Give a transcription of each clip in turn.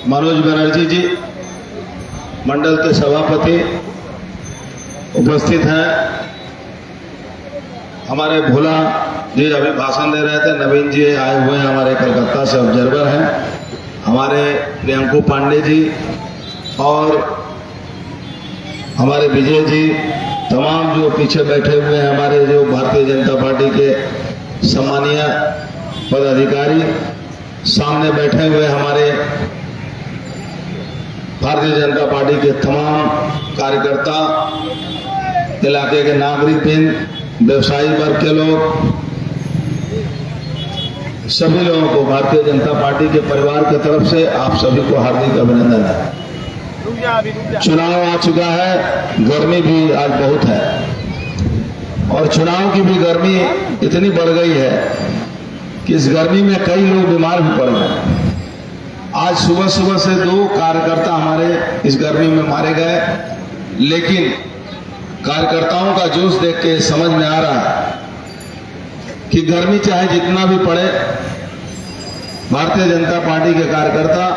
मनोज बनर्जी जी मंडल के सभापति उपस्थित हैं। हमारे भोला जी अभी भाषण दे रहे थे। नवीन जी आए हुए हैं, हमारे कलकत्ता से ऑब्जर्वर हैं। हमारे प्रियंकू पांडे जी और हमारे विजय जी, तमाम जो पीछे बैठे हुए हैं हमारे जो भारतीय जनता पार्टी के सम्मानीय पदाधिकारी, सामने बैठे हुए हमारे भारतीय जनता पार्टी के तमाम कार्यकर्ता, इलाके के नागरिक, व्यवसायी वर्ग के लोग, सभी लोगों को भारतीय जनता पार्टी के परिवार की तरफ से आप सभी को हार्दिक अभिनंदन है। चुनाव आ चुका है, गर्मी भी आज बहुत है और चुनाव की भी गर्मी इतनी बढ़ गई है कि इस गर्मी में कई लोग बीमार भी पड़ गए। आज सुबह सुबह से 2 कार्यकर्ता हमारे इस गर्मी में मारे गए, लेकिन कार्यकर्ताओं का जोश देख के समझ में आ रहा है कि गर्मी चाहे जितना भी पड़े, भारतीय जनता पार्टी के कार्यकर्ता,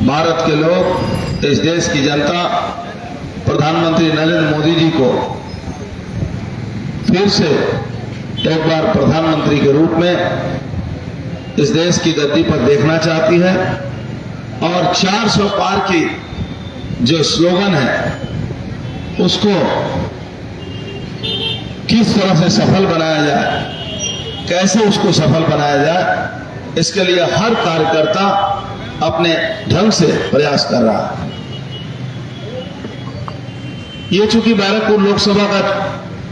भारत के लोग, इस देश की जनता प्रधानमंत्री नरेंद्र मोदी जी को फिर से एक बार प्रधानमंत्री के रूप में इस देश की गद्दी पर देखना चाहती है। और 400 पार की जो स्लोगन है उसको किस तरह से सफल बनाया जाए, कैसे उसको सफल बनाया जाए, इसके लिए हर कार्यकर्ता अपने ढंग से प्रयास कर रहा है। ये चूंकि बैरकपुर लोकसभा का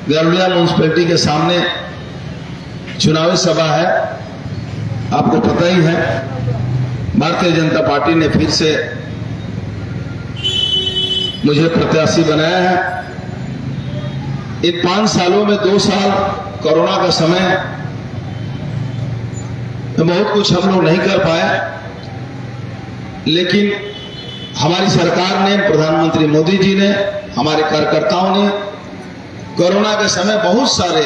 गरुड़िया म्यूनिसिपैलिटी के सामने चुनावी सभा है, आपको पता ही है। भारतीय जनता पार्टी ने फिर से मुझे प्रत्याशी बनाया है। इन 5 सालों में 2 साल कोरोना का समय में बहुत कुछ हम लोग नहीं कर पाए, लेकिन हमारी सरकार ने, प्रधानमंत्री मोदी जी ने, हमारे कार्यकर्ताओं ने कोरोना के समय बहुत सारे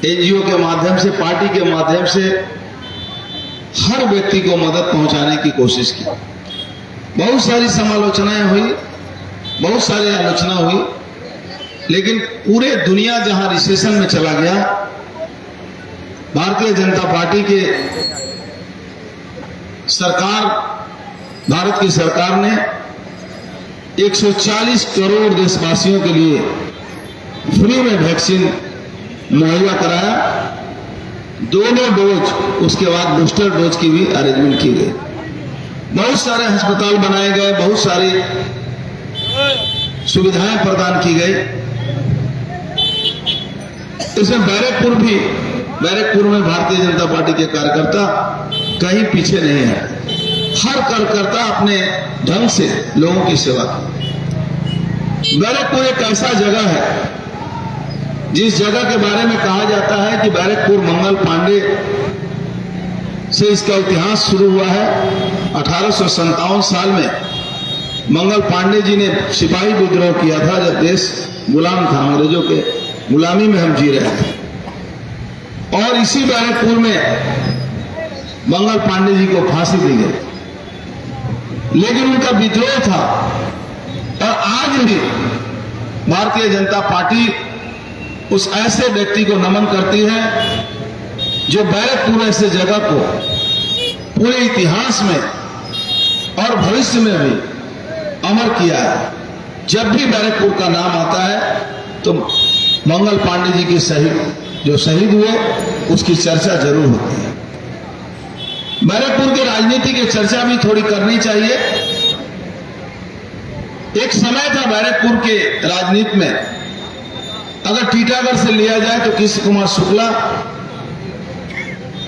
एनजीओ के माध्यम से, पार्टी के माध्यम से हर व्यक्ति को मदद पहुंचाने की कोशिश की। बहुत सारी समालोचनाएं हुई, बहुत सारी आलोचना हुई, लेकिन पूरे दुनिया जहां रिसेशन में चला गया, भारतीय जनता पार्टी के सरकार, भारत की सरकार ने 140 करोड़ देशवासियों के लिए फ्री में वैक्सीन मुहैया कराया। दोनों डोज, उसके बाद बूस्टर डोज की भी अरेंजमेंट की गई। बहुत सारे अस्पताल बनाए गए, बहुत सारी सुविधाएं प्रदान की गई। इसमें बैरकपुर में भारतीय जनता पार्टी के कार्यकर्ता कहीं पीछे नहीं है। हर कार्यकर्ता अपने ढंग से लोगों की सेवा की। बैरकपुर एक ऐसा जगह है जिस जगह के बारे में कहा जाता है कि बैरकपुर मंगल पांडे से इसका इतिहास शुरू हुआ है। 1857 साल में मंगल पांडे जी ने सिपाही विद्रोह किया था, जब देश गुलाम था, अंग्रेजों के गुलामी में हम जी रहे थे। और इसी बैरकपुर में मंगल पांडे जी को फांसी दी गई, लेकिन उनका विद्रोह था। और आज भी भारतीय जनता पार्टी उस ऐसे व्यक्ति को नमन करती है जो बैरकपुर ऐसे जगह को पूरे इतिहास में और भविष्य में भी अमर किया है। जब भी बैरकपुर का नाम आता है तो मंगल पांडे जी के जो शहीद हुए उसकी चर्चा जरूर होती है। बैरकपुर की राजनीति की चर्चा भी थोड़ी करनी चाहिए। एक समय था बैरकपुर के राजनीति में, अगर टीटागढ़ से लिया जाए तो कृष्ण कुमार शुक्ला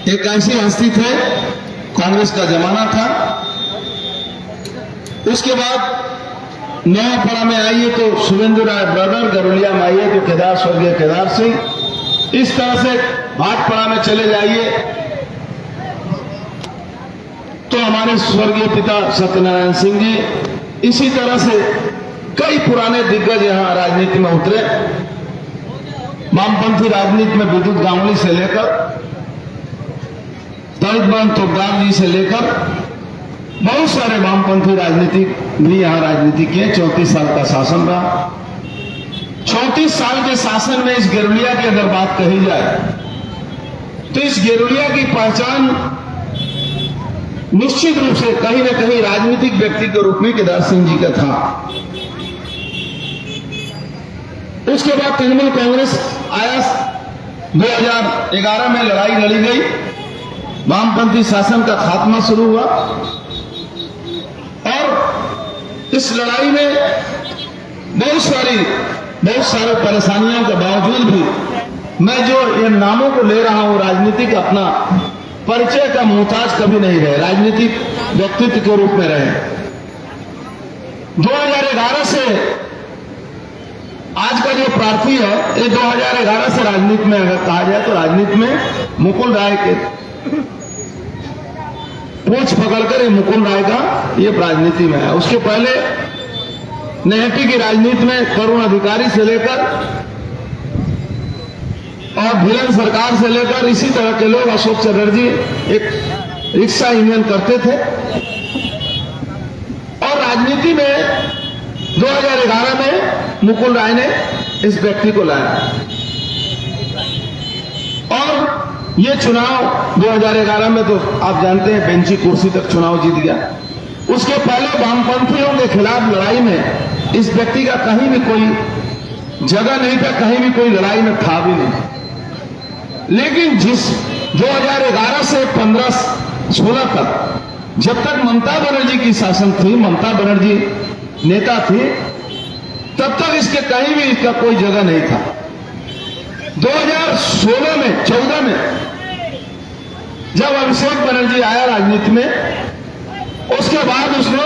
एक ऐसी हस्ती थे, कांग्रेस का जमाना था। उसके बाद नवापड़ा में आइए तो शुभेंदु राय ब्रदर, गरुड़िया में आइए तो केदार, स्वर्गीय केदार सिंह। इस तरह से भाटपड़ा में चले जाइए तो हमारे स्वर्गीय पिता सत्यनारायण सिंह जी। इसी तरह से कई पुराने दिग्गज यहां राजनीति में उतरे। वामपंथी राजनीति में विद्युत गांगुली से लेकर दलित बंधु तोपदार जी से लेकर बहुत सारे वामपंथी राजनीतिक भी यहाँ राजनीति किए। 34 साल का शासन रहा। 34 साल के शासन में इस गिरोलिया की अगर बात कही जाए तो इस गिरोलिया की पहचान निश्चित रूप से कहीं न कहीं राजनीतिक व्यक्ति के रूप में केदार सिंह जी का था। उसके बाद तृणमूल कांग्रेस आया। 2011 में लड़ाई लड़ी गई, वामपंथी शासन का खात्मा शुरू हुआ और इस लड़ाई में बहुत सारे परेशानियों के बावजूद भी मैं जो इन नामों को ले रहा हूं, राजनीतिक अपना परिचय का मोहताज कभी नहीं रहे, राजनीतिक व्यक्तित्व के रूप में रहे। 2011 से आज का जो प्रार्थी है, ये 2011 से राजनीति में अगर कहा जाए तो राजनीति में मुकुल राय के पूछ पकड़कर ये मुकुल राय का ये राजनीति में है। उसके पहले नेहटी की राजनीति में करुण अधिकारी से लेकर और भिलन सरकार से लेकर इसी तरह के लोग, अशोक चटर्जी एक रिक्शा यूनियन करते थे और राजनीति में 2011 में मुकुल राय ने इस व्यक्ति को लाया और ये चुनाव 2011 में तो आप जानते हैं बेंची कुर्सी तक चुनाव जीत गया। उसके पहले वामपंथियों के खिलाफ लड़ाई में इस व्यक्ति का कहीं भी कोई जगह नहीं था, कहीं भी कोई लड़ाई में था भी नहीं। लेकिन जिस 2011 से 15-16 तक जब तक ममता बनर्जी की शासन थी, ममता बनर्जी नेता थी, तब तक इसके कहीं भी इसका कोई जगह नहीं था। 2016 में 14 में जब अभिषेक बनर्जी आया राजनीति में, उसके बाद उसने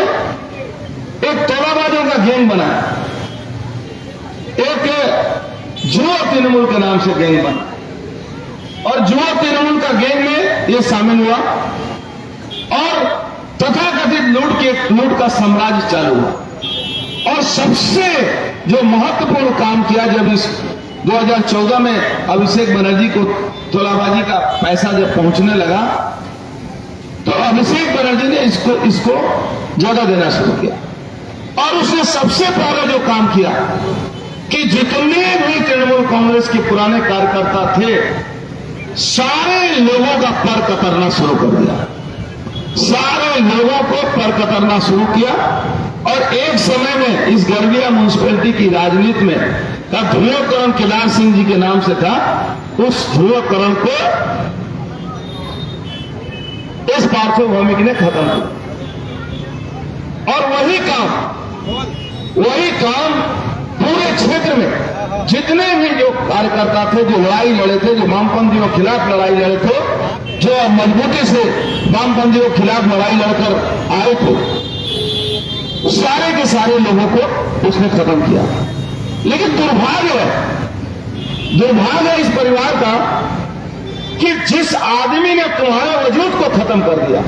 एक तोलाबाजों का गैंग बनाया, एक जुआ तृणमूल के नाम से गैंग बना और जुआ तृणमूल का गैंग में ये शामिल हुआ और तथाकथित लूट का साम्राज्य चालू हुआ। और सबसे जो महत्वपूर्ण काम किया, जब इस 2014 में अभिषेक बनर्जी को तोलाबाजी का पैसा जब पहुंचने लगा तो अभिषेक बनर्जी ने इसको जगह देना शुरू किया और उसने सबसे पहले जो काम किया कि जितने भी तृणमूल कांग्रेस के पुराने कार्यकर्ता थे, सारे लोगों का पर कतरना शुरू कर दिया, सारे लोगों को पर कतरना शुरू किया और एक समय में इस गिरोलिया म्युनिसिपैलिटी की राजनीति में का ध्रुवीकरण केदार सिंह जी के नाम से था। उस ध्रुवीकरण को इस पार्थिव भौमिक ने खत्म किया और वही काम पूरे क्षेत्र में जितने भी जो कार्यकर्ता थे, जो लड़ाई लड़े थे, जो वामपंथियों के खिलाफ लड़ाई लड़े थे, जो मजबूती से वामपंथियों के खिलाफ लड़ाई लड़कर आए थे, सारे के सारे लोगों को उसने खत्म किया। लेकिन दुर्भाग्य है इस परिवार का कि जिस आदमी ने तुम्हारे वजूद को खत्म कर दिया,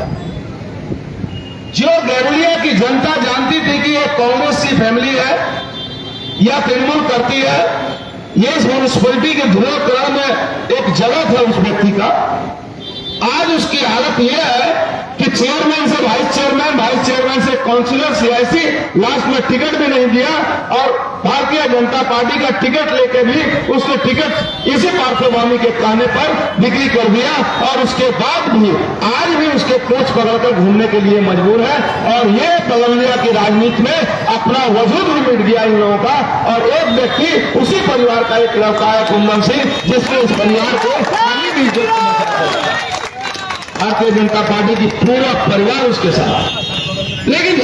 जो गिरोलिया की जनता जानती थी कि ये कांग्रेस की फैमिली है या तृणमूल करती है, ये इस म्युनिसिपैलिटी के ध्रुवीकरण में एक जगह था उस व्यक्ति का, आज उसकी हालत यह है कि चेयरमैन से वाइस चेयरमैन से काउंसिलर, सीआईसी, लास्ट में टिकट भी नहीं दिया और भारतीय जनता पार्टी का टिकट लेके भी उसने टिकट इसी पार्थोवामी के कहने पर बिक्री कर दिया और उसके बाद भी आज भी उसके कोच पकड़कर घूमने के लिए मजबूर है और ये बगलिया की राजनीति में अपना वजूद भी मिट गया इन लोगों का। और एक व्यक्ति उसी परिवार का एक लड़का है कुंदन सिंह, जिसने इस परिवार को भी भारतीय जनता पार्टी की पूरा परिवार उसके साथ। लेकिन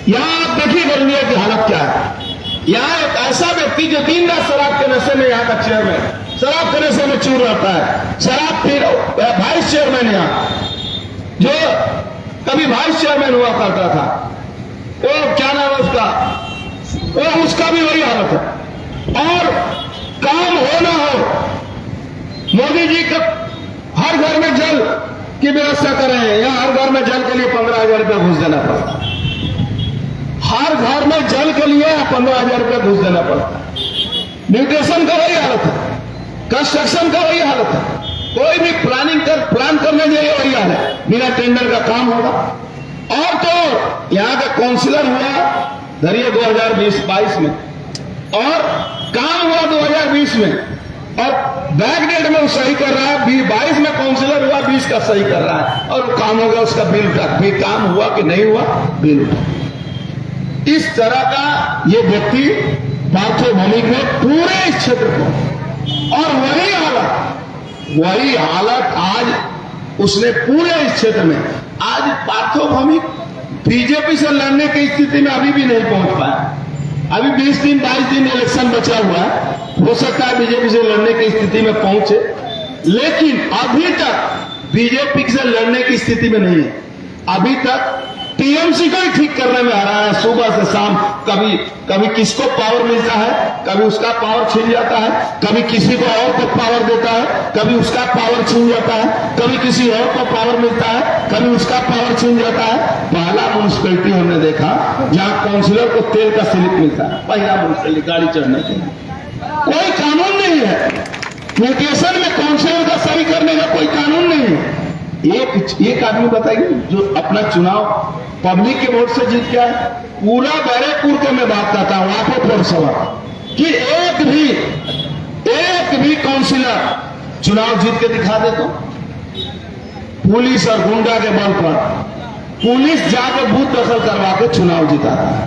यहां आप देखिए गिरोलिया की हालत क्या है। यहां एक ऐसा व्यक्ति जो दिन रात शराब के नशे में, यहां का चेयरमैन शराब के नशे में चूर रहता है, शराब फिर वाइस चेयरमैन यहां जो कभी वाइस चेयरमैन हुआ करता था, वो क्या नाम है उसका, उसका भी वही हालत है। और काम हो ना हो, मोदी जी का हर घर में जल की व्यवस्था करें या हर घर में जल के लिए 15,000 रुपया घुस देना पड़ता है, हर घर में जल के लिए 15,000 रुपया घुस देना पड़ता है। न्यूट्रिशन का वही हालत है, कंस्ट्रक्शन का वही हालत है, कोई भी प्लान करने जाइए वही हाल है, बिना टेंडर का काम होगा और तो यहाँ का काउंसिलर हुआ धरिए 2020-22 में, और काम हुआ 2020 में, और बैकडेट में वो सही कर रहा है, 22 में काउंसिलर हुआ, 20 का सही कर रहा है, और काम हो गया उसका बिल उठा, फिर काम हुआ कि नहीं हुआ, बिल उठा। इस तरह का ये व्यक्ति पार्थो भौमिक ने पूरे इस क्षेत्र को, और वही हालत आज उसने पूरे इस क्षेत्र में, आज पार्थो भौमिक बीजेपी से लड़ने की स्थिति में अभी भी नहीं पहुंच पाया। अभी 20 दिन 22 दिन इलेक्शन बचा हुआ है, हो सकता है बीजेपी से लड़ने की स्थिति में पहुंचे, लेकिन अभी तक बीजेपी से लड़ने की स्थिति में नहीं है। अभी तक टीएमसी को ही ठीक करने में आ रहा है, सुबह से शाम, कभी किसको पावर मिलता है, कभी उसका पावर छीन जाता है, कभी किसी को और को पावर देता है, कभी उसका पावर छीन जाता है, कभी किसी और को पावर मिलता है, कभी उसका पावर छीन जाता है। पहला म्यूनिसिपैलिटी हमने देखा जहां काउंसिलर को तेल का स्लिप मिलता है, पहला म्यूनिसिपैलिटी गाड़ी चढ़ने के लिए। कोई कानून नहीं है, म्यूटेशन में काउंसिलर का सही करने का कोई कानून नहीं है। एक आदमी बताइए जो अपना चुनाव पब्लिक के वोट से जीत गया है। पूरा बैरकपुर को मैं बात करता हूं, लाखों वोट सवाल कि एक भी काउंसिलर चुनाव जीत के दिखा दे तो पुलिस और गुंडा के बल पर पुलिस जाके बूथ दखल करवा के चुनाव जिताता है।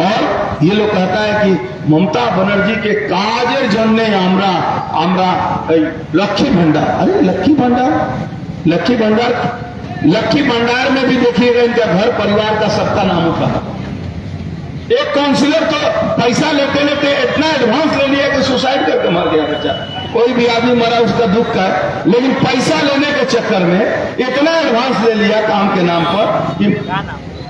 और ये लोग कहता है कि ममता बनर्जी के काजेर जन्ने आमरा लक्ष्मी भंडार। अरे लक्ष्मी भंडार में भी देखिएगा इनका घर परिवार का सबका नाम होता है। एक काउंसिलर तो पैसा लेते लेते इतना एडवांस ले लिया कि सुसाइड करके मर गया बच्चा। कोई भी आदमी मरा उसका दुख का, लेकिन पैसा लेने के चक्कर में इतना एडवांस ले लिया काम के नाम पर कि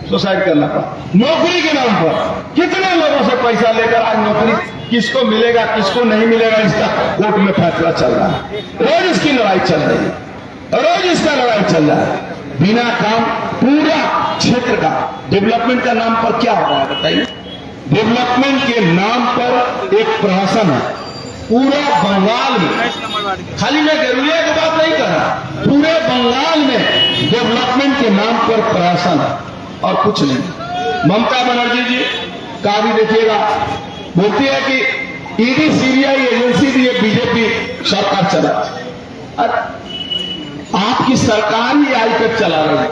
सुसाइड करना पड़ा। नौकरी के नाम पर कितने लोगों से पैसा लेकर आज नौकरी किसको मिलेगा किसको नहीं मिलेगा, इसका कोर्ट में फैसला चल रहा है। रोज इसकी लड़ाई चल रही है, रोज इसका लड़ाई चल रहा है। बिना काम पूरा क्षेत्र का डेवलपमेंट का नाम पर क्या हो रहा है बताइए। डेवलपमेंट के नाम पर एक प्रहसन है पूरा बंगाल में, खाली मैं गरुड़िया की बात नहीं कर रहा, पूरे बंगाल में डेवलपमेंट के नाम पर प्रहसन है और कुछ नहीं। ममता बनर्जी जी का भी देखिएगा, बोलती है कि ईडी सीबीआई एजेंसी भी बीजेपी सरकार चला। आपकी सरकार ही आईपैक चला रही है,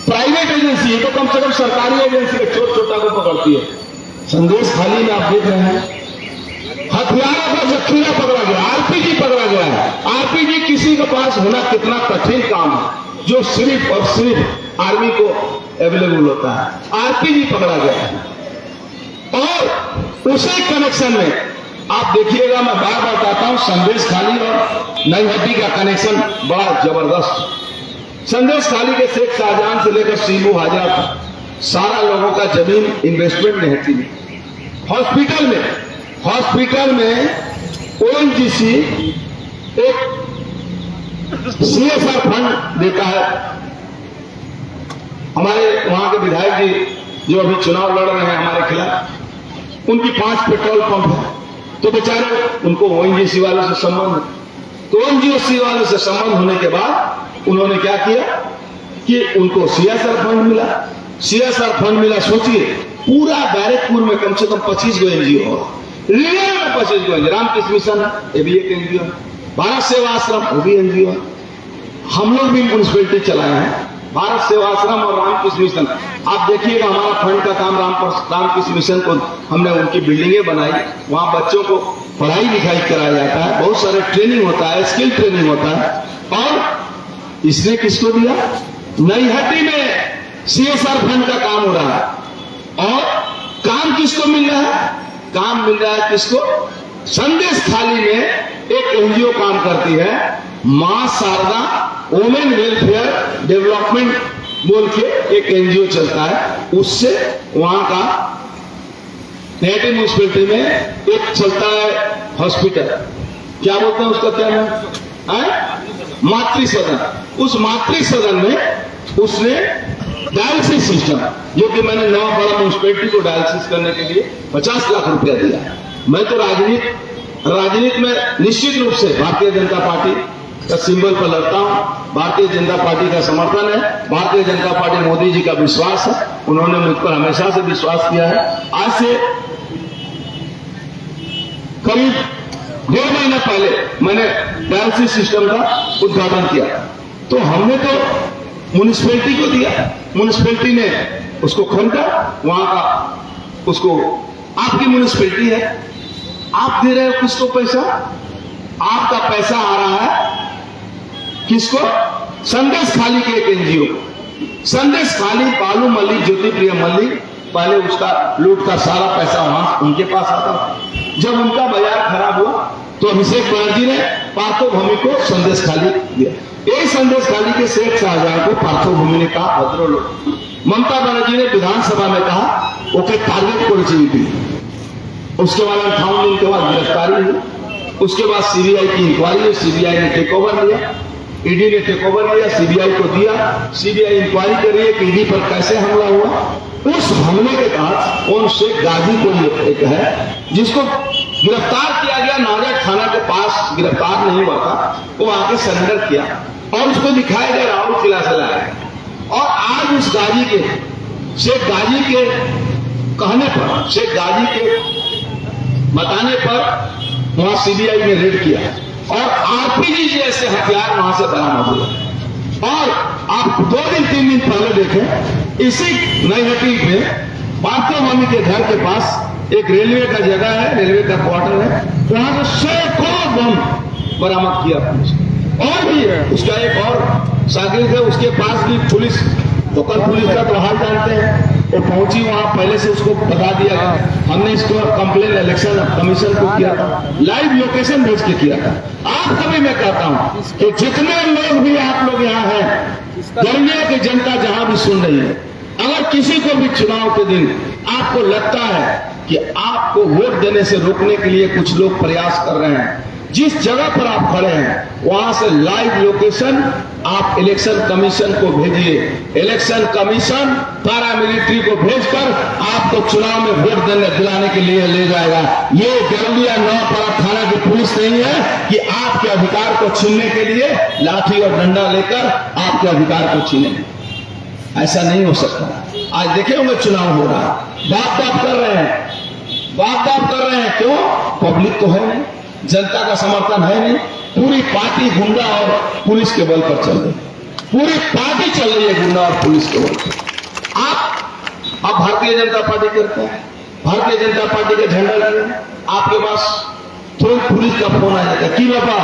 प्राइवेट एजेंसी है तो कम से कम सरकारी एजेंसी के छोटा को पकड़ती है। संदेश खाली में आप देख रहे हैं हथियारों का जखीरा पकड़ा गया, आरपीजी पकड़ा गया है। आरपीजी किसी के पास होना कितना कठिन काम है जो सिर्फ और सिर्फ आर्मी को अवेलेबल होता है। आरपीजी पकड़ा गया है और उसी कनेक्शन में आप देखिएगा, मैं बार बार कहता हूं, संदेश खाली और नई हड्डी का कनेक्शन बड़ा जबरदस्त। संदेश खाली के शेख शाहजहां से लेकर सीबू हाजरा तक सारा लोगों का जमीन इन्वेस्टमेंट में है। हॉस्पिटल में ओएनजीसी एक सीएसआर फंड देता है। हमारे वहां के विधायक जी जो अभी चुनाव लड़ रहे हैं हमारे खिलाफ, उनकी 5 पेट्रोल पंप है, तो बेचारे उनको ओएनजीसी वालों से संबंध, तो ओएनजीसी वालों से संबंध होने के बाद उन्होंने क्या किया कि उनको सीएसआर फंड मिला। सीएसआर फंड मिला, सोचिए पूरा बैरकपुर में कम से कम 25 गो एनजीओ हो, रियल में 25 गो एनजीओ। रामकृष्ण मिशन ये भी एक एनजीओ, भारत सेवा आश्रम वो भी एनजीओ। हम लोग भी म्यूनिसिपैलिटी चलाए हैं, भारत सेवा आश्रम और रामकृष्ण मिशन। आप देखिएगा हमारा फंड का काम रामकृष्ण मिशन को हमने उनकी बिल्डिंगें बनाई, वहां बच्चों को पढ़ाई लिखाई कराया जाता है, बहुत सारे ट्रेनिंग होता है, स्किल ट्रेनिंग होता है। और इसने किसको दिया? नईहट्टी में सीएसआर फंड का काम हो रहा है और काम किसको मिल रहा है? काम मिल रहा है किसको? संदेश खाली में एक एनजीओ काम करती है, मां शारदा वुमेन वेलफेयर डेवलपमेंट बोल के एक एनजीओ चलता है। उससे वहां का नईहट्टी म्यूनिसिपैलिटी में एक चलता है हॉस्पिटल, क्या बोलते हैं उसका, क्या नाम? मातृ सदन। उस मातृ सदन में उसने डायलिसिस सिस्टम, जो कि मैंने नवा बड़ा म्यूनिसिपैलिटी को डायलिसिस करने के लिए 50 लाख रुपया दिया। मैं तो राजनीति में निश्चित रूप से भारतीय जनता पार्टी का सिंबल पर लड़ता हूं। भारतीय जनता पार्टी का समर्थन है, भारतीय जनता पार्टी मोदी जी का विश्वास है, उन्होंने मुझ पर हमेशा से विश्वास किया है। आज से करीब 1.5 महीना पहले मैंने डायलिसिस सिस्टम का उद्घाटन किया, तो हमने तो म्युनिसिपैलिटी को दिया, म्युनिसिपैलिटी ने उसको खरीदा, वहां का उसको, आपकी म्युनिसिपैलिटी है, आप दे रहे हो किसको पैसा, आपका पैसा आ रहा है किसको, संदेश खाली के एक एनजीओ, संदेश खाली, बालू मल्लिक, ज्योति प्रिया मल्लिक, पहले उसका लूट का सारा पैसा वहां उनके पास आता था। जब उनका बाजार खराब हुआ तो अभिषेक बनर्जी ने पार्थोभूमि को संदेश खाली दिया। यही संदेश खाली के शेख शाहजहां को पार्थोभूमि ने कहा भद्रो लोग। ममता बनर्जी ने विधानसभा में कहा ओके टारगेट कर, उसके बाद 58 दिन के बाद गिरफ्तारी हुई, उसके बाद सीबीआई की इंक्वायरी है, सीबीआई ने टेक ओवर लिया, ईडी ने टेक ओवर लिया, सीबीआई को दिया, सीबीआई इंक्वायरी कर रही है कि ईडी पर कैसे हमला हुआ। उस हमले के तहत उन शेख गाजी को एक है जिसको गिरफ्तार किया गया, नाजर थाना के पास गिरफ्तार नहीं हुआ था, वो आके सरेंडर किया और उसको दिखाया गया राहुल किला से लाया गया। और आज उस गाजी के, शेख गाजी के कहने पर, शेख गाजी के बताने पर वहां सीबीआई ने रेड किया और आरपीजी जैसे हथियार वहां से बरामद हुए। और आप 2 दिन 3 दिन पहले देखें, इसी नईहट्टी में पार्थोभूमि के घर के पास एक रेलवे का जगह है, रेलवे का क्वार्टर है, वहां से सैकड़ों बम बरामद किया पुलिस। और भी है उसका एक और शागिर्द है, उसके पास भी पुलिस, लोकल पुलिस का तो हाल जानते हैं, वो पहुंची वहां, पहले से उसको बता दिया गया, हमने इसको कंप्लेन इलेक्शन कमीशन को किया था, लाइव लोकेशन भेज के किया था। आप कभी मैं कहता हूं कि जितने लोग भी आप लोग यहाँ हैं, दुनिया की जनता जहां भी सुन रही है, अगर किसी को भी चुनाव के दिन आपको लगता है कि आपको वोट देने से रोकने के लिए कुछ लोग प्रयास कर रहे हैं, जिस जगह पर आप खड़े हैं वहां से लाइव लोकेशन आप इलेक्शन कमीशन को भेजिए। इलेक्शन कमीशन पैरामिलिट्री को भेजकर आपको चुनाव में वोट देने दिलाने के लिए ले जाएगा। ये गरौलिया नौपाड़ा थाना की पुलिस नहीं है कि आपके अधिकार को छीनने के लिए लाठी और डंडा लेकर आपके अधिकार को छीने। ऐसा नहीं हो सकता। आज देखे होंगे चुनाव हो रहा है, बात कर रहे हैं, बात कर रहे हैं, क्यों? पब्लिक तो है नहीं, जनता का समर्थन है नहीं, पूरी पार्टी गुंडा और पुलिस के बल पर चल रही है, पूरी पार्टी चल रही है गुंडा और पुलिस के बल पर। आप भारतीय जनता पार्टी करते हैं, भारतीय जनता पार्टी का झंडा लगे, आपके पास तुरंत पुलिस का फोन आ जाता है कि बाबा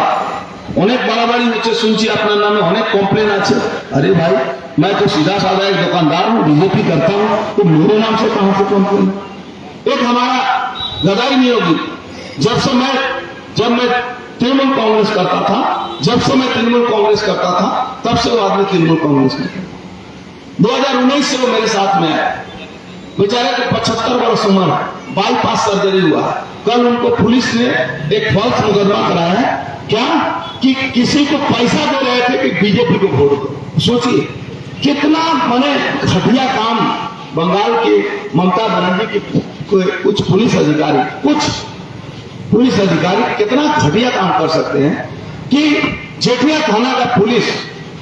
অনেক বাড়াবাড়ি হচ্ছে শুনছি আপনার নামে অনেক কমপ্লেন আছে। अरे भाई मैं तो सीधा साधा एक दुकानदार हूँ, बीजेपी करता हूँ, तो मेरे नाम से कहां से कम्प्लेन? एक हमारा गदाई नियोगी, जब मैं तृणमूल कांग्रेस करता था, तब से वो आदमी तृणमूल कांग्रेस में 2019 से वो मेरे साथ में आया। बेचारे को 75 वर्ष उम्र, बाईपास सर्जरी हुआ। कल उनको पुलिस ने एक फॉल्स मुकदमा कराया है, क्या कि किसी को पैसा दे रहे थे कि बीजेपी को वोट दो। सोचिए कितना माने घटिया काम बंगाल के ममता बनर्जी की कुछ पुलिस अधिकारी कितना घटिया काम कर सकते हैं कि जेठिया थाना का पुलिस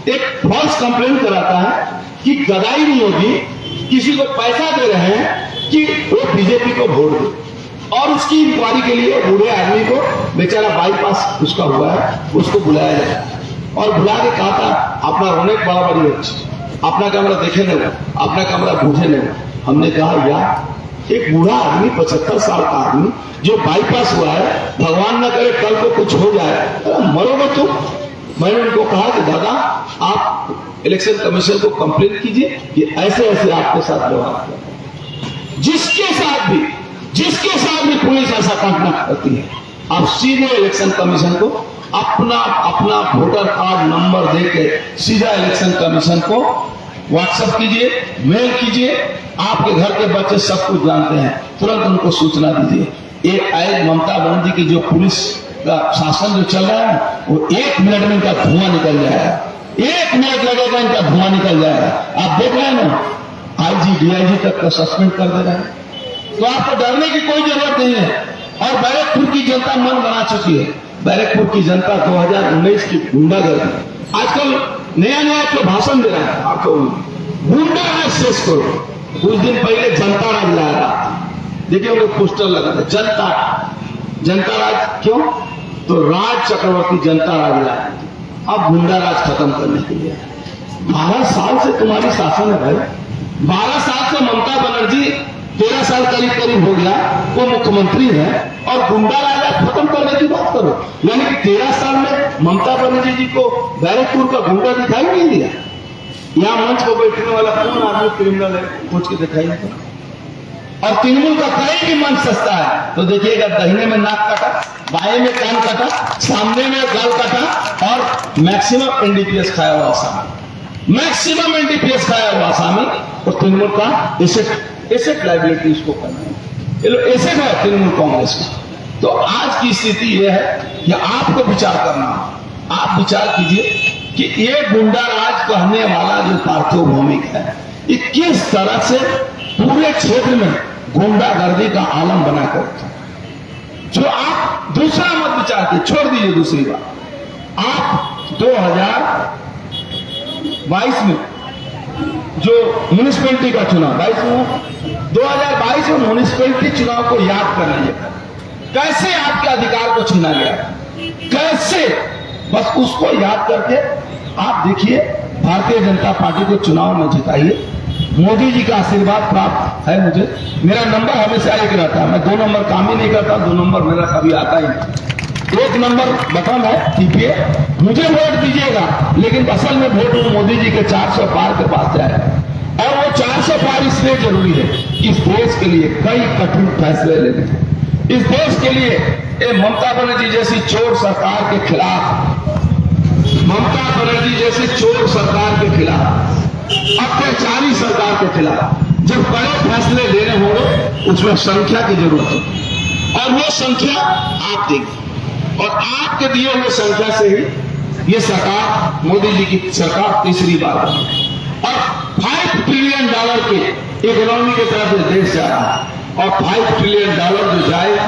एक फॉल्स कंप्लेंट कराता है कि गदाई नहीं होगी, किसी को पैसा दे रहे हैं कि वो बीजेपी को वोट दे, और उसकी इंक्वायरी के लिए बूढ़े आदमी को, बेचारा बाईपास उसका हुआ है, उसको बुलाया जाए और बुला के कहा था अपना अनेक बड़ा अपना कैमरा देखे नहीं, अपना कैमरा बूझे नहीं। हमने कहा यार एक बूढ़ा आदमी 75 साल का आदमी जो बाईपास हुआ है, भगवान न करे कल को कुछ हो जाए, मरोगे तुम। मैंने उनको कहा कि दादा आप इलेक्शन कमीशन को कंप्लेंट कीजिए कि ऐसे ऐसे आपके साथ व्यवहार किया। जिसके साथ भी पुलिस ऐसा काटना करती है, आप सीधे इलेक्शन कमीशन को अपना वोटर कार्ड नंबर देके सीधा इलेक्शन कमीशन को व्हाट्सएप कीजिए, मेल कीजिए। आपके घर के बच्चे सब कुछ जानते हैं, तुरंत उनको सूचना दीजिए। एक आए ममता बनर्जी की जो पुलिस का शासन जो चल रहा है, वो 1 मिनट में इनका धुआं निकल जाएगा, 1 मिनट लगेगा इनका धुआं निकल जाएगा। आप देख रहे हैं ना, आईजी डीआईजी तक का सस्पेंड कर दे रहे हैं। तो आपको डरने की कोई जरूरत नहीं है। और बैरकपुर की जनता मन बना चुकी है, बैरकपुर की जनता 2019 की गुंडागर्दी, आजकल नया नया तो भाषण दे रहा है आपको, गुंडा राज शेष करो। कुछ दिन पहले जनता राज ला रहा था, देखिए वो पोस्टर लगा था, जनता राज क्यों? तो राज चक्रवर्ती जनता राज लाया, अब गुंडा राज खत्म करने के लिए। 12 साल से तुम्हारी शासन है भाई, 12 साल से ममता बनर्जी 13 साल करीब हो गया वो मुख्यमंत्री है, और गुंडा राज खत्म करने की बात करो। यानी कि 13 साल में ममता बनर्जी जी को बैरकपुर का गुंडा दिखाई नहीं दिया। यहाँ मंच पर बैठने वाला कौन आदमी क्रिमिनल है, पूछ के दिखाई नहीं था। और तृणमूल का कहीं भी मंच सस्ता है तो देखिएगा, दाहिने में नाक काटा, बाएं में कान काटा, सामने में गाल काटा, और मैक्सिमम एनडीपीएस खाया हुआ आसामी, मैक्सिमम एनडीपीएस खाया हुआ आसामी। और तृणमूल का एसेट लाइबिलिटी उसको करना है, ये लोग एसेट है तृणमूल कांग्रेस का। तो आज की स्थिति यह है कि आपको विचार करना, आप विचार कीजिए कि ये गुंडा राज कहने वाला जो पार्थिव भौमिक है, ये किस तरह से पूरे क्षेत्र में गुंडागर्दी का आलम बनाकर रखा। जो आप दूसरा मत विचार कीजिए, छोड़ दीजिए दूसरी बात। आप 2022 में जो म्यूनिसिपैलिटी का चुनाव 2022 में म्यूनिसिपैलिटी चुनाव को याद कर लीजिए, कैसे आपके अधिकार को छीना गया, कैसे, बस उसको याद करके आप देखिए। भारतीय जनता पार्टी को चुनाव में जिताइए, मोदी जी का आशीर्वाद प्राप्त है मुझे। मेरा नंबर हमेशा एक रहता है, मैं 2 नंबर काम ही नहीं करता, 2 नंबर मेरा कभी आता ही नहीं। 1 नंबर बटन है, टीपिए, मुझे वोट दीजिएगा, लेकिन असल में वोट मोदी जी के 400 पार के पास जाएगा। और वो 400 पार इसलिए जरूरी है, इस देश के लिए कई कठिन फैसले लेने हैं। इस देश के लिए ममता बनर्जी जैसी चोर सरकार के खिलाफ, ममता बनर्जी जैसी चोर सरकार के खिलाफ, अत्याचारी सरकार के खिलाफ जब बड़े फैसले लेने होंगे, उसमें संख्या की जरूरत है, और वो संख्या आप देंगे। और आपके दिए हुए संख्या से ही ये सरकार, मोदी जी की सरकार तीसरी बार बनी, और $5 ट्रिलियन के इकोनॉमी की तरफ देश जा रहा है। और $5 ट्रिलियन जो जाएगा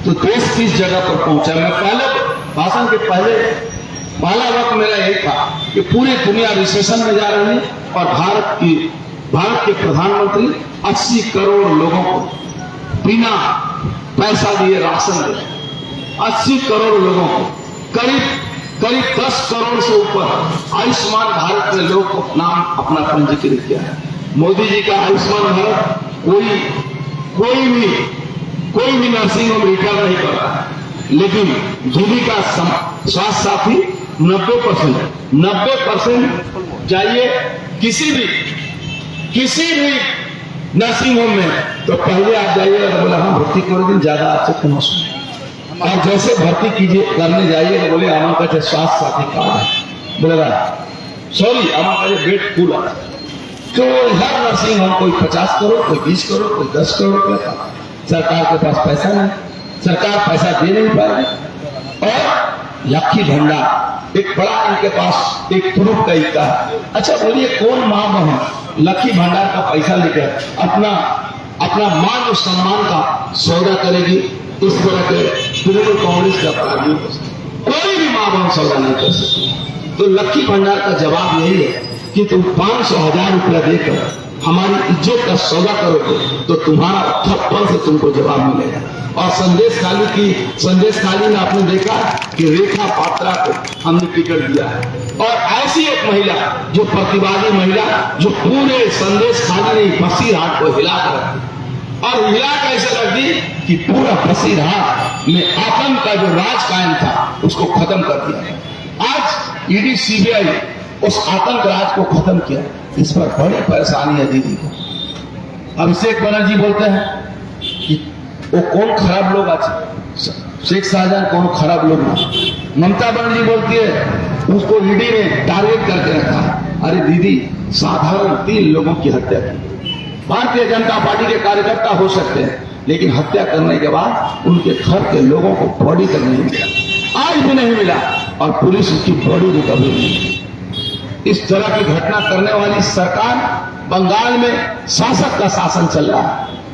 तो देश किस जगह पर पहुंचा। मैं पहले भाषण के पहला वक्त मेरा यही था कि पूरी दुनिया रिसेशन में जा रही है, और भारत के प्रधानमंत्री 80 करोड़ लोगों को बिना पैसा दिए राशन दे रहे हैं। 80 करोड़ लोगों को, करीब 10 करोड़ से ऊपर आयुष्मान भारत में लोग को नाम अपना पंजीकृत किया है। मोदी जी का आयुष्मान भारत कोई भी नर्सिंग होम रिटर्न नहीं कर रहा है, लेकिन दीदी का स्वास्थ्य साथी 90% जाइए किसी भी नर्सिंग होम में, तो पहले आप जाइएगा तो बोला हाँ भर्ती करो, दिन ज्यादा आपसे कम सुन, और जैसे भर्ती कीजिए करने जाइए तो बोले हमारे का स्वास्थ्य साथी कार्ड है, बोलेगा सॉरी हमारे बेड फुल है। तो हर नर्सिंग होम कोई 50 करोड़, कोई 20 करोड़, कोई 10 करोड़ रुपए का, सरकार के पास पैसा नहीं, सरकार पैसा दे नहीं पाएगी। और लक्की भंडार एक बड़ा इनके पास एक प्रूफ का इक्का है। अच्छा बोलिए कौन मां बहन लक्की भंडार का पैसा लेकर अपना मान और सम्मान का सौदा करेगी? इस तरह के तृणमूल कांग्रेस के अपराधियों को कोई भी मां बहन सौदा नहीं कर सकती। तो लक्की भंडार का जवाब यही है कि तुम 500,000 रुपया देकर हमारी इज्जत का सौदा करोगे तो तुम्हारा थप्पड़ से तुमको जवाब मिलेगा। और संदेश खाली में आपने देखा कि रेखा पात्रा को हमने टिकट दिया है, और ऐसी एक महिला जो प्रतिवादी महिला जो पूरे संदेश खाली ने बसीरहाट को हिला कर रख दी, और हिला कैसे रख दी कि पूरा बसीरहाट में आतंक का जो राज कायम था उसको खत्म कर दिया। आज ईडी सीबीआई उस आतंक राज को खत्म किया। इस पर बड़ी परेशानी है दीदी को। अभिषेक बनर्जी बोलते हैं कि वो कौन खराब लोग आज शेख शाहजहां कौन खराब लोग ना। ममता बनर्जी बोलती है उसको ईडी ने टारगेट करके रखा। अरे दीदी साधारण 3 लोगों की हत्या की। भारतीय जनता पार्टी के कार्यकर्ता हो सकते हैं, लेकिन हत्या करने के बाद उनके घर के लोगों को बॉडी तक नहीं मिला, आज भी नहीं मिला, और पुलिस उसकी बॉडी रिकवरी नहीं मिली। इस तरह की घटना करने वाली सरकार बंगाल में शासक का शासन चल रहा है,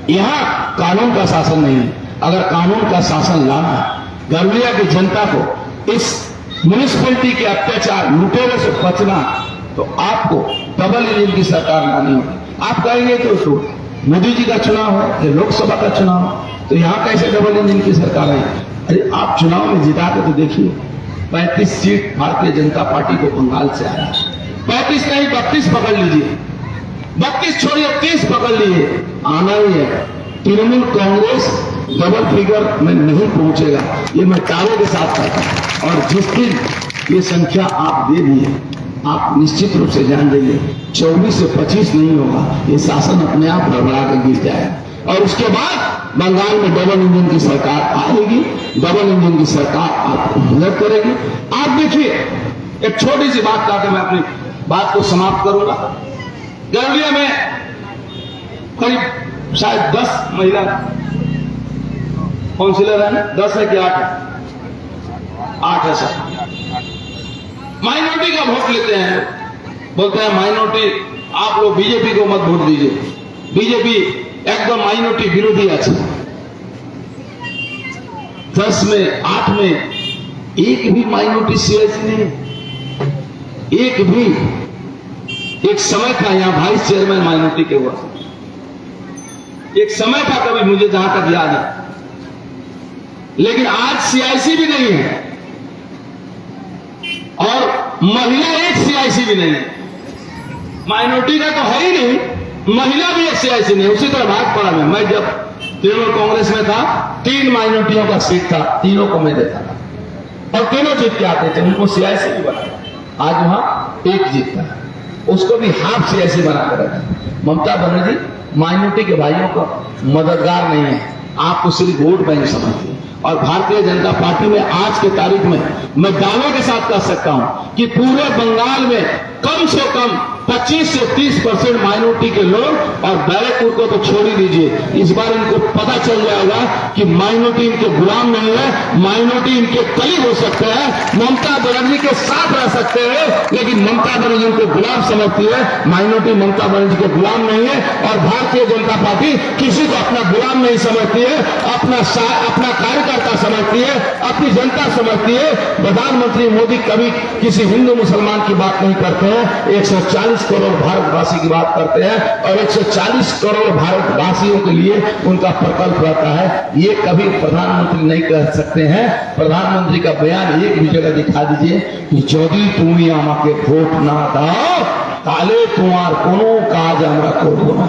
यहाँ कानून का शासन नहीं है। अगर कानून का शासन लाना है गरुड़िया की जनता को इस म्युनिसिपैलिटी के अत्याचार लुटेरे से बचना, तो आपको डबल इंजन की सरकार लानी होगी। आप कहेंगे तो मोदी जी का चुनाव है, ये लोकसभा का चुनाव है, तो यहां कैसे डबल इंजन की सरकार आई? अरे आप चुनाव में जिता के तो देखिए, 35 सीट भारतीय जनता पार्टी को बंगाल से आया, 35 नहीं 32 पकड़ लीजिए, 32 छोड़िए 30 पकड़ लीजिए, आना ही है। तृणमूल कांग्रेस डबल फिगर में नहीं पहुंचेगा, ये मैं दावे के साथ कहता हूं। और जिस दिन ये संख्या आप दे दिए, आप निश्चित रूप से जान लीजिए 24 से 25 नहीं होगा, ये शासन अपने आप गड़बड़ा के गिर जाएगा। और उसके बाद बंगाल में डबल इंजन की सरकार आएगी, डबल इंजन की सरकार आपको मदद करेगी। आप देखिए, एक छोटी सी बात करके मैं अपनी बात को समाप्त करूंगा। गरुड़िया में करीब शायद 10 महिला काउंसिलर है ना, 10 है कि 8 है? 8 है सर। माइनॉरिटी का वोट लेते हैं, बोलते हैं माइनॉरिटी, आप लोग बीजेपी को मत वोट दीजिए, बीजेपी एकदम माइनॉरिटी विरोधी আছে। 10 में 8 में एक भी माइनॉरिटी सीआईसी नहीं, एक भी। एक समय था यहां वाइस चेयरमैन माइनॉरिटी के हुआ, एक समय था कभी, मुझे जहां तक याद है, लेकिन आज सीआईसी भी नहीं है और महिला एक सीआईसी भी नहीं है। माइनॉरिटी का तो है ही नहीं, महिला भी एक सीआईसी नहीं। उसी तरह भाजपा में मैं जब तृणमूल कांग्रेस में था, 3 माइनॉरिटियों का सीट था, तीनों को मैं देता था और तीनों जीत के आते थे, उनको सीआईसी भी बना। आज वहां एक जीतता है, उसको भी हाफ सीआईसी बना कर रखा। ममता बनर्जी माइनॉरिटी के भाइयों का मददगार नहीं है, आपको सिर्फ वोट बैंक समझती है। और भारतीय जनता पार्टी में आज के तारीख में मैं दावे के साथ कह सकता हूं कि पूरे बंगाल में कम से कम 25 से 30% माइनॉरिटी के लोग, और बैरकपुर को तो छोड़ ही दीजिए, इस बार इनको पता चल जाएगा कि माइनॉरिटी इनके गुलाम नहीं है, माइनॉरिटी इनके कलीग हो सकते हैं, ममता बनर्जी के साथ रह सकते हैं, लेकिन ममता बनर्जी उनको गुलाम समझती है, माइनॉरिटी ममता बनर्जी के गुलाम नहीं है। और भारतीय जनता पार्टी किसी को अपना गुलाम नहीं समझती है, अपना कार्यकर्ता समझती है, अपनी जनता समझती है। प्रधानमंत्री मोदी कभी किसी हिंदू मुसलमान की बात नहीं करते हैं, 140 करोड़ भारतवासी की बात करते हैं और 140 करोड़ भारतवासियों के लिए उनका प्रकल्प रहता है। ये कभी प्रधानमंत्री नहीं कह सकते हैं। प्रधानमंत्री का बयान एक भी जगह दिखा दीजिए कि यदि तुम आमाके वोट ना दाओ ताले तुम्हार कोनो काज हमरा करबो ना।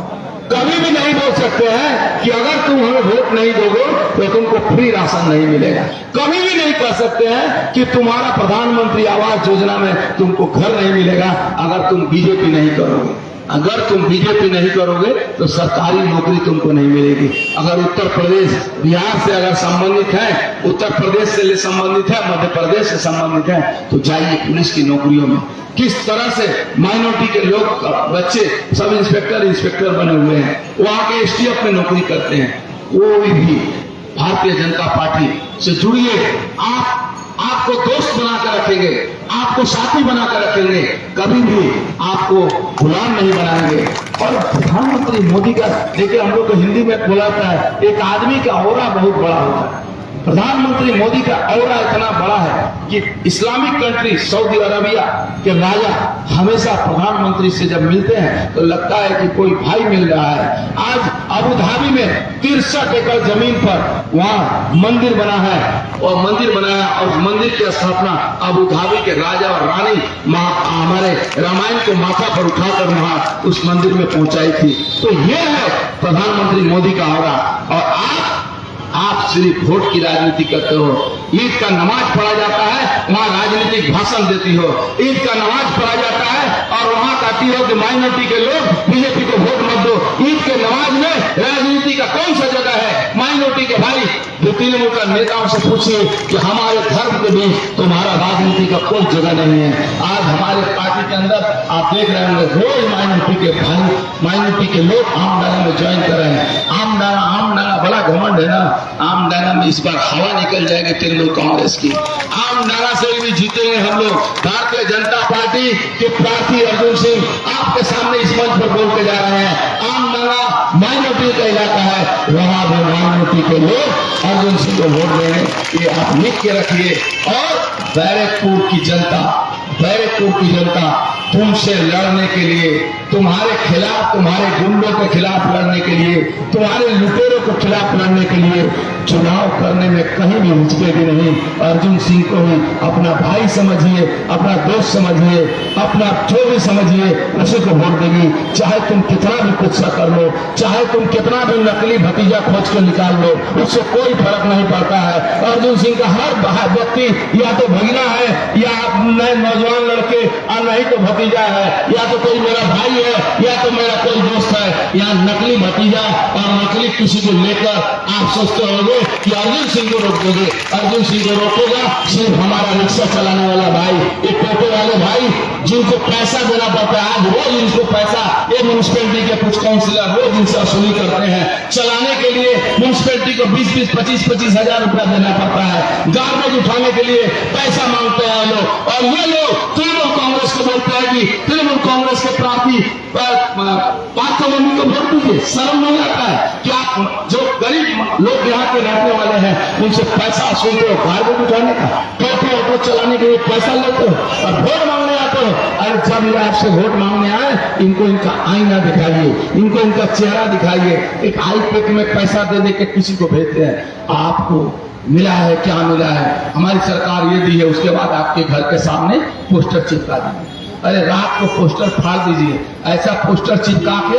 कभी भी नहीं बोल सकते हैं कि अगर तुम हमें वोट नहीं दोगे तो तुमको फ्री राशन नहीं मिलेगा। कभी भी नहीं कह सकते हैं कि तुम्हारा प्रधानमंत्री आवास योजना में तुमको घर नहीं मिलेगा अगर तुम बीजेपी नहीं करोगे। अगर तुम बीजेपी नहीं करोगे तो सरकारी नौकरी तुमको नहीं मिलेगी। अगर उत्तर प्रदेश बिहार से अगर संबंधित है, उत्तर प्रदेश से संबंधित है, मध्य प्रदेश से संबंधित है, तो जाइए पुलिस की नौकरियों में किस तरह से माइनॉरिटी के लोग बच्चे सब इंस्पेक्टर बने हुए हैं, वहां के एसटीएफ में नौकरी करते हैं। कोई भी भारतीय जनता पार्टी से जुड़िए, आपको दोस्त बनाकर रखेंगे, आपको साथी बनाकर रखेंगे, कभी भी आपको गुलाम नहीं बनाएंगे। और प्रधानमंत्री मोदी का देखिए, हम लोग को हिंदी में बोला जाता है एक आदमी का औरा बहुत बड़ा होता है। प्रधानमंत्री मोदी का औरा इतना बड़ा है कि इस्लामिक कंट्री सऊदी अरबिया के राजा हमेशा प्रधानमंत्री से जब मिलते हैं तो लगता है कि कोई भाई मिल रहा है। आज अबू धाबी में 63 एकड़ जमीन पर वहां मंदिर बना है और मंदिर बनाया और मंदिर की स्थापना अबू धाबी के राजा और रानी हमारे रामायण को माथा पर उठाकर वहां उस मंदिर में पहुंचाई थी। तो ये है प्रधानमंत्री मोदी का औरा। और आप सिर्फ वोट की राजनीति करते हो। ईद का नमाज पढ़ा जाता है, वहां राजनीतिक भाषण देती हो। ईद का नमाज पढ़ा जाता है और वहां कहती हो कि माइनॉरिटी के लोग बीजेपी को वोट मत दो। ईद के नमाज में राजनीति का कौन सा जगह है? माइनॉरिटी के भाई तृणमूल का नेताओं से पूछिए कि हमारे धर्म के बीच तुम्हारा राजनीति का कोई जगह नहीं है। आज हमारे पार्टी के अंदर आप देख रहे होंगे रोज माइनॉरिटी के भाई, माइनॉरिटी के लोग आमडाना में ज्वाइन कर रहे हैं। आमडाना बड़ा घमंड है ना। आमडाना में इस बार हवा निकल जाएगी तृणमूल कांग्रेस की। आमडाना से भी जीतेंगे हम लोग। भारतीय जनता पार्टी के प्रार्थी अर्जुन सिंह आपके सामने इस मंच पर बोल के जा रहे हैं। आमडाना माइनॉरिटी का इलाका है, वहां भी माइनॉरिटी के लोग अर्जुन सिंह को वोट देंगे, ये आप लिख के रखिए। और बैरकपुर की जनता तुमसे लड़ने के लिए, तुम्हारे खिलाफ, तुम्हारे गुंडों के खिलाफ लड़ने के लिए, तुम्हारे लुटेरों के खिलाफ लड़ने के लिए चुनाव करने में कहीं भी हिचकेगी नहीं। अर्जुन सिंह को ही अपना भाई समझिए, अपना दोस्त समझिए, अपना जो भी समझिए, उसी को वोट देगी। चाहे तुम कितना भी कुछ कर लो, चाहे तुम कितना भी नकली भतीजा खोज के निकाल लो, उससे कोई फर्क नहीं पड़ता है। अर्जुन सिंह का हर व्यक्ति या तो भगीना है, या नए नौजवान लड़के, और नहीं तो भतीजा है, या तो कोई मेरा भाई है, या तो मेरा कोई दोस्त है। यहाँ नकली भतीजा और नकली किसी को लेकर आप सोचते होंगे कि अर्जुन सिंह को रोक दोगे। अर्जुन सिंह को रोकेगा सिर्फ हमारा रिक्शा चलाने वाला भाई, ये टोटो वाले भाई जिनको पैसा देना पड़ता है। आज रोज इनको पैसा, ये म्यूनिसिपैलिटी के कुछ काउंसिलर रोज इनसे वसूली करते हैं। चलाने के लिए म्यूनिसिपैलिटी को 20-20, 25-25 हजार रुपया देना पड़ता है। गार्बेज उठाने के लिए पैसा मांगते हैं लोग, और ये लोग तृणमूल कांग्रेस को बोलते हैं कि तृणमूल कांग्रेस के प्रार्थी पार्थमनी को वोट दीजिए। शर्म नहीं आता है कि आप जो गरीब लोग यहाँ के रहने वाले हैं उनसे पैसा वसूलते हो, गार्बेज उठाने का, टोटो ऑटो चलाने के लिए पैसा लेते हो, और वोट मांगने आते हो। अरे जब ये आपसे वोट मांगने आए, इनको इनका आईना दिखाइए, इनको इनका चेहरा दिखाइए। एक आई पैक में पैसा दे दे के किसी को भेजते हैं। आपको मिला है, क्या मिला है? हमारी सरकार ये दी है, उसके बाद आपके घर के सामने पोस्टर चिपका दीजिए। अरे रात को पोस्टर फाड़ दीजिए। ऐसा पोस्टर चिपका के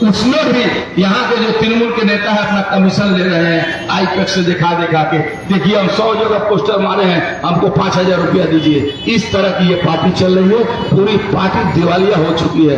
उसमें भी यहाँ के जो तृणमूल के नेता है अपना कमीशन ले रहे हैं, आई पैक से दिखा के, देखिए हम 100 जगह पोस्टर मारे हैं, हमको 5000 रुपया दीजिए। इस तरह की ये पार्टी चल रही है, पूरी पार्टी दिवालिया हो चुकी है।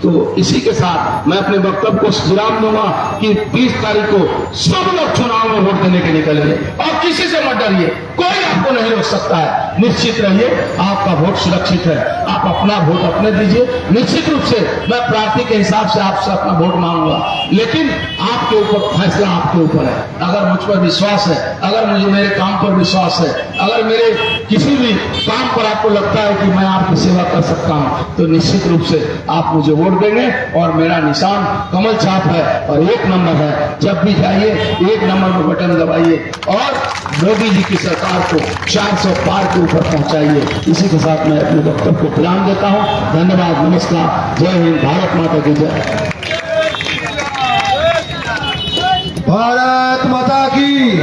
तो इसी के साथ मैं अपने वक्तव्य को विराम दूंगा कि 30 तारीख को सब लोग चुनाव में वोट देने के निकलेंगे, और किसी से मत डरिए, कोई आपको नहीं रोक सकता है। निश्चित रहिए, आपका वोट सुरक्षित है, आप अपना वोट अपने दीजिए। निश्चित रूप से मैं प्रार्थी के हिसाब से आपसे अपना वोट मांगूंगा, लेकिन आपके ऊपर फैसला आपके ऊपर है। अगर मुझ पर विश्वास है, अगर मुझे मेरे काम पर विश्वास है, अगर मेरे किसी भी काम पर आपको लगता है कि मैं आपकी सेवा कर सकता हूं, तो निश्चित रूप से आप मुझे वोट देंगे। और मेरा निशान कमल छाप है और 1 नंबर है। जब भी जाइए 1 नंबर में बटन दबाइए और मोदी जी की सरकार को 400 पार के ऊपर पहुंचाइए। इसी के साथ मैं अपने वक्तव्य को विराम देता हूं। धन्यवाद, नमस्कार, जय हिंद, भारत माता की जय। भारत माता की